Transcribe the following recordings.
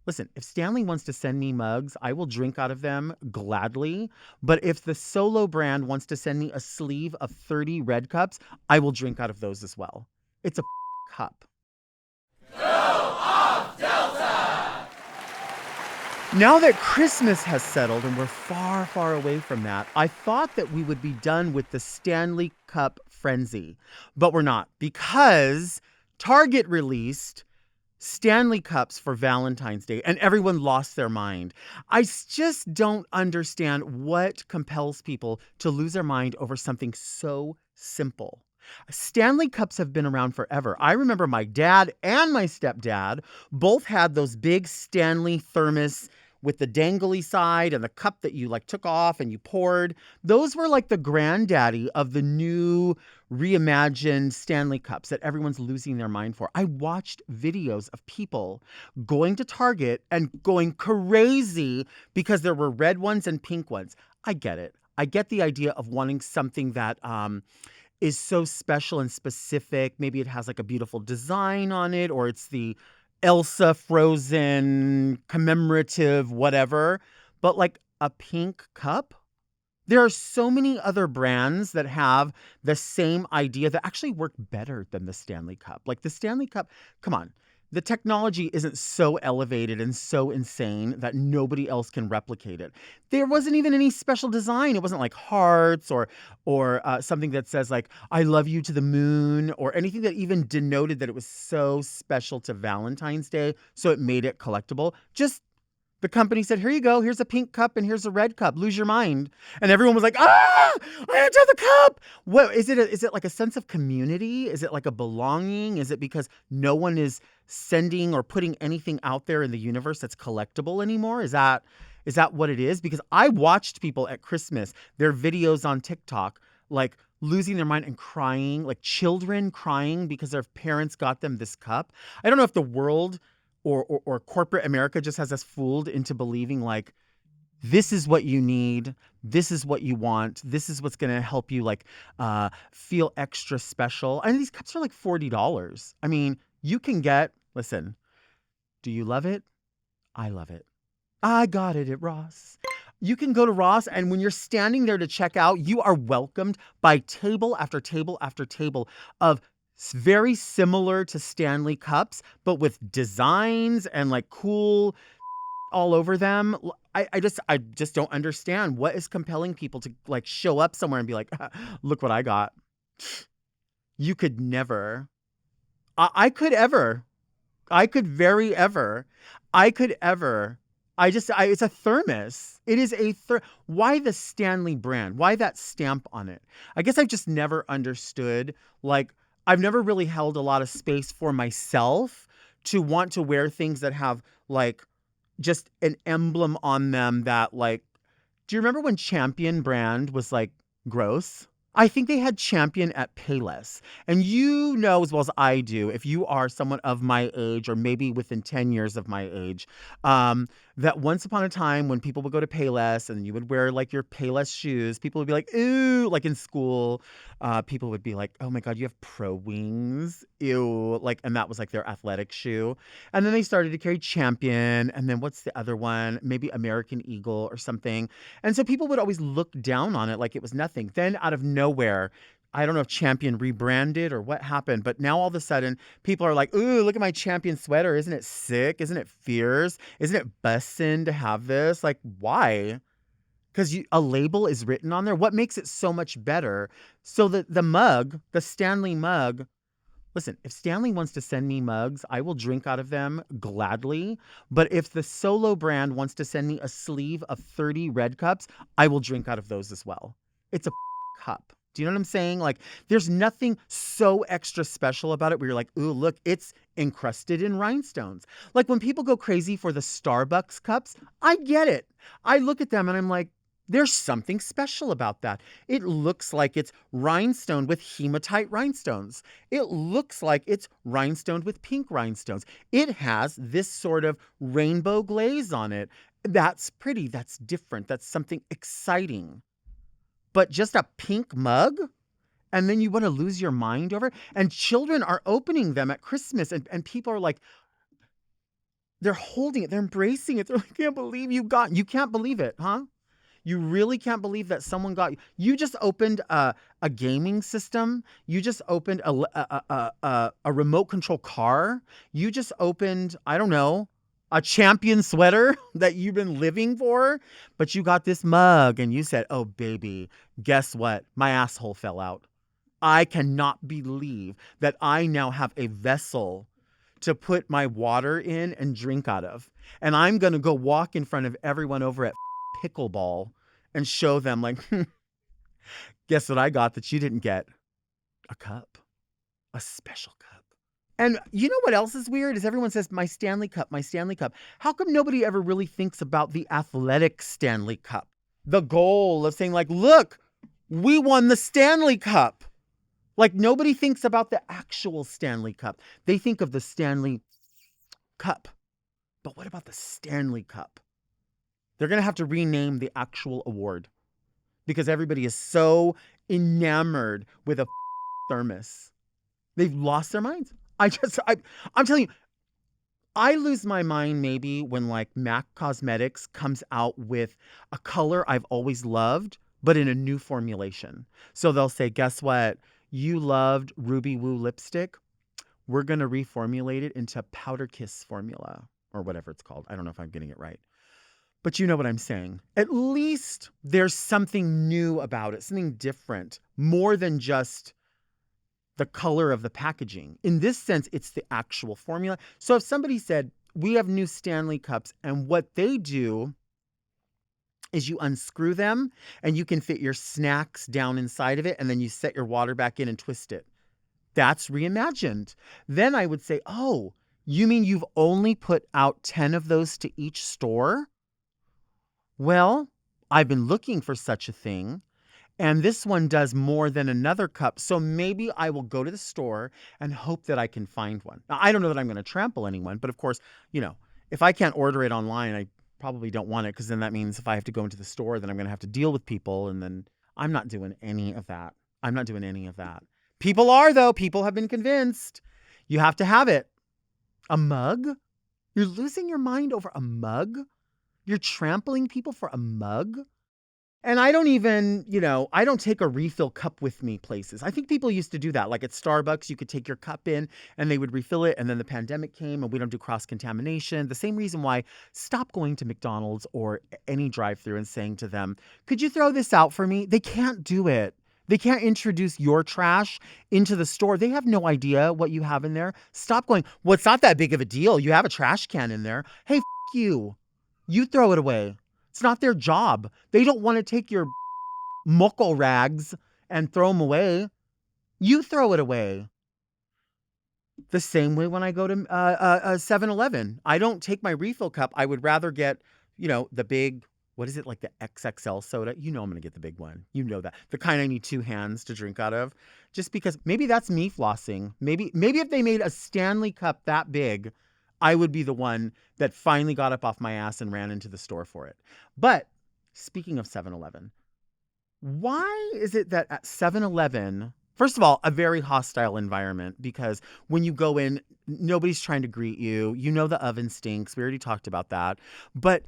Listen, if Stanley wants to send me mugs, I will drink out of them gladly. But if the Solo brand wants to send me a sleeve of 30 red cups, I will drink out of those as well. It's a cup. Now that Christmas has settled and we're far, far away from that, I thought that we would be done with the Stanley Cup frenzy. But we're not, because Target released Stanley Cups for Valentine's Day, and everyone lost their mind. Just don't understand what compels people to lose their mind over something so simple. Stanley Cups have been around forever. I remember my dad and my stepdad both had those big Stanley thermos with the dangly side and the cup that you like took off and you poured. Those were like the granddaddy of the new reimagined Stanley Cups that everyone's losing their mind for. I watched videos of people going to Target and going crazy because there were red ones and pink ones. I get it. I get the idea of wanting something that is so special and specific. Maybe it has like a beautiful design on it, or it's the Elsa Frozen commemorative whatever. But like a pink cup? There are so many other brands that have the same idea that actually work better than the Stanley Cup. Like the Stanley Cup, come on. The technology isn't so elevated and so insane that nobody else can replicate it. There wasn't even any special design. It wasn't like hearts or something that says like "I love you" to the moon, or anything that even denoted that it was so special to Valentine's Day, so it made it collectible. Just the company said, "Here you go. Here's a pink cup and here's a red cup. Lose your mind." And everyone was like, "Ah, I have to have the cup." What is it? Is it like a sense of community? Is it like a belonging? Is it because no one is sending or putting anything out there in the universe that's collectible anymore? Is that what it is? Because I watched people at Christmas, their videos on TikTok, like losing their mind and crying, like children crying because their parents got them this cup. I don't know if the world or corporate America just has us fooled into believing like this is what you need, this is what you want, this is what's going to help you like feel extra special. And these cups are like $40. I mean, you can listen, do you love it? I love it. I got it at Ross. You can go to Ross, and when you're standing there to check out, you are welcomed by table after table after table of very similar to Stanley cups, but with designs and like cool all over them. I just don't understand what is compelling people to like show up somewhere and be like, look what I got. You could never. I could ever. I could very ever. I could ever. It's a thermos. It is why the Stanley brand? Why that stamp on it? I guess I've just never understood. Like, I've never really held a lot of space for myself to want to wear things that have like just an emblem on them that like, do you remember when Champion brand was like gross? I think they had Champion at Payless. And you know as well as I do, if you are someone of my age or maybe within 10 years of my age, that once upon a time when people would go to Payless and you would wear like your Payless shoes, people would be like, ooh, like in school, people would be like, oh my God, you have Pro Wings. Ew. Like, and that was like their athletic shoe. And then they started to carry Champion. And then what's the other one? Maybe American Eagle or something. And so people would always look down on it like it was nothing. Then out of nowhere, I don't know if Champion rebranded or what happened, but now all of a sudden people are like, ooh, look at my Champion sweater. Isn't it sick? Isn't it fierce? Isn't it bussin' to have this? Like, why? Because a label is written on there. What makes it so much better? So the mug, the Stanley mug, listen, if Stanley wants to send me mugs, I will drink out of them gladly. But if the Solo brand wants to send me a sleeve of 30 red cups, I will drink out of those as well. It's a cup. Do you know what I'm saying? Like, there's nothing so extra special about it where you're like, ooh, look, it's encrusted in rhinestones. Like when people go crazy for the Starbucks cups, I get it. I look at them and I'm like, there's something special about that. It looks like it's rhinestone with hematite rhinestones. It looks like it's rhinestoned with pink rhinestones. It has this sort of rainbow glaze on it. That's pretty. That's different. That's something exciting. But just a pink mug? And then you want to lose your mind over it? And children are opening them at Christmas and people are like, They're holding it. They're embracing it. They're like, you can't believe it, huh? You really can't believe that someone got you. You just opened a gaming system. You just opened a remote control car. You just opened, I don't know, a champion sweater that you've been living for. But you got this mug and you said, oh, baby, guess what? My asshole fell out. I cannot believe that I now have a vessel to put my water in and drink out of. And I'm going to go walk in front of everyone over at pickleball and show them, like, guess what I got that you didn't get? A cup, a special cup. And you know what else is weird is everyone says, my Stanley Cup, my Stanley Cup. How come nobody ever really thinks about the athletic Stanley Cup? The goal of saying, like, look, we won the Stanley Cup. Like, nobody thinks about the actual Stanley Cup. They think of the Stanley Cup. But what about the Stanley Cup? They're going to have to rename the actual award because everybody is so enamored with a thermos. They've lost their minds. I'm telling you, I lose my mind maybe when like MAC Cosmetics comes out with a color I've always loved, but in a new formulation. So they'll say, guess what? You loved Ruby Woo lipstick. We're going to reformulate it into Powder Kiss formula or whatever it's called. I don't know if I'm getting it right. But you know what I'm saying. At least there's something new about it, something different, more than just the color of the packaging. In this sense, it's the actual formula. So if somebody said, we have new Stanley Cups, and what they do is you unscrew them and you can fit your snacks down inside of it, and then you set your water back in and twist it. That's reimagined. Then I would say, oh, you mean you've only put out 10 of those to each store? Well, I've been looking for such a thing, and this one does more than another cup, so maybe I will go to the store and hope that I can find one. Now, I don't know that I'm going to trample anyone, but of course, you know, if I can't order it online, I probably don't want it because then that means if I have to go into the store, then I'm going to have to deal with people, and then I'm not doing any of that. I'm not doing any of that. People are, though. People have been convinced. You have to have it. A mug? You're losing your mind over a mug? You're trampling people for a mug? And I don't even, I don't take a refill cup with me places. I think people used to do that. Like at Starbucks, you could take your cup in and they would refill it. And then the pandemic came and we don't do cross-contamination. The same reason why stop going to McDonald's or any drive-thru and saying to them, could you throw this out for me? They can't do it. They can't introduce your trash into the store. They have no idea what you have in there. Stop going, well, it's not that big of a deal. You have a trash can in there. Hey, you. You throw it away. It's not their job. They don't want to take your muckle rags and throw them away. You throw it away. The same way when I go to 7-Eleven. I don't take my refill cup. I would rather get, the big, what is it, like the XXL soda? I'm going to get the big one. You know that. The kind I need two hands to drink out of. Just because maybe that's me flossing. Maybe if they made a Stanley Cup that big, I would be the one that finally got up off my ass and ran into the store for it. But speaking of 7-Eleven, why is it that at 7-Eleven, first of all, a very hostile environment because when you go in, nobody's trying to greet you. You know the oven stinks. We already talked about that. But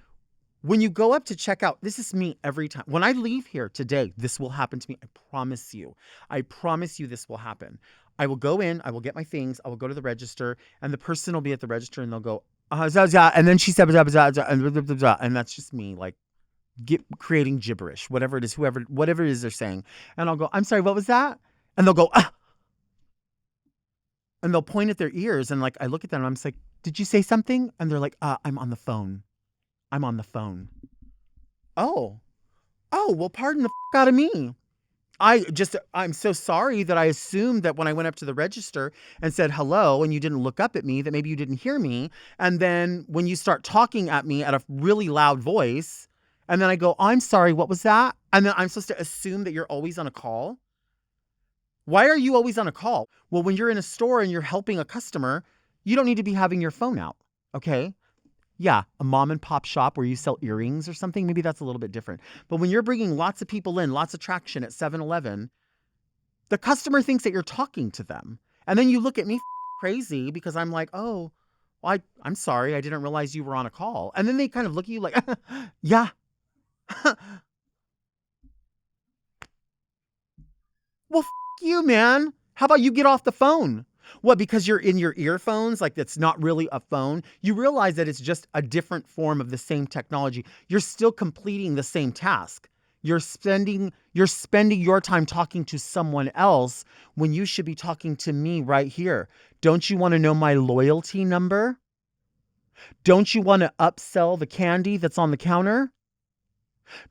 when you go up to check out, this is me every time. When I leave here today, this will happen to me. I promise you. I promise you this will happen. I will go in, I will get my things, I will go to the register, and the person will be at the register and they'll go, and then she said, and that's just me, like, creating gibberish, whatever it is, whatever it is they're saying. And I'll go, I'm sorry, what was that? And they'll go, ah. And they'll point at their ears, and like, I look at them and I'm just like, did you say something? And they're like, I'm on the phone. I'm on the phone. Oh, well, pardon the out of me. I'm so sorry that I assumed that when I went up to the register and said hello and you didn't look up at me, that maybe you didn't hear me. And then when you start talking at me at a really loud voice, and then I go, I'm sorry, what was that? And then I'm supposed to assume that you're always on a call? Why are you always on a call? Well, when you're in a store and you're helping a customer, you don't need to be having your phone out, okay? Yeah, a mom and pop shop where you sell earrings or something, maybe that's a little bit different. But when you're bringing lots of people in, lots of traction at 7-Eleven, the customer thinks that you're talking to them. And then you look at me crazy because I'm like, oh, I'm sorry. I didn't realize you were on a call. And then they kind of look at you like, yeah. Well, you, man. How about you get off the phone? What, because you're in your earphones? Like, that's not really a phone. You realize that it's just a different form of the same technology. You're still completing the same task. You're spending your time talking to someone else when you should be talking to me right here. Don't you want to know my loyalty number? Don't you want to upsell the candy that's on the counter?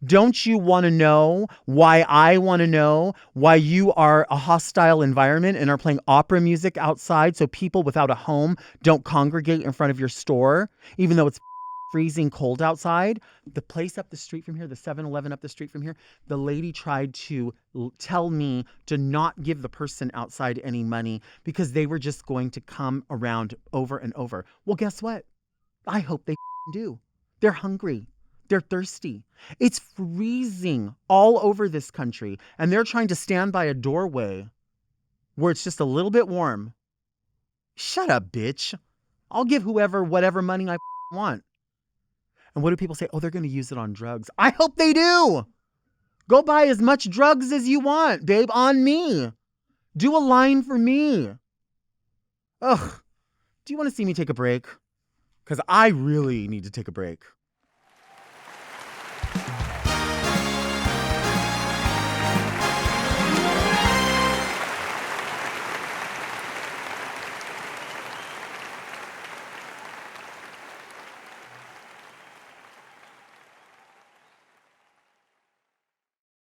Don't you want to know why I want to know why you are a hostile environment and are playing opera music outside so people without a home don't congregate in front of your store, even though it's freezing cold outside? The place up the street from here, the 7-Eleven up the street from here, the lady tried to tell me to not give the person outside any money because they were just going to come around over and over. Well, guess what? I hope they do. They're hungry. They're thirsty. It's freezing all over this country, and they're trying to stand by a doorway where it's just a little bit warm. Shut up, bitch. I'll give whoever whatever money I want. And what do people say? Oh, they're going to use it on drugs. I hope they do. Go buy as much drugs as you want, babe, on me. Do a line for me. Ugh. Do you want to see me take a break? Because I really need to take a break.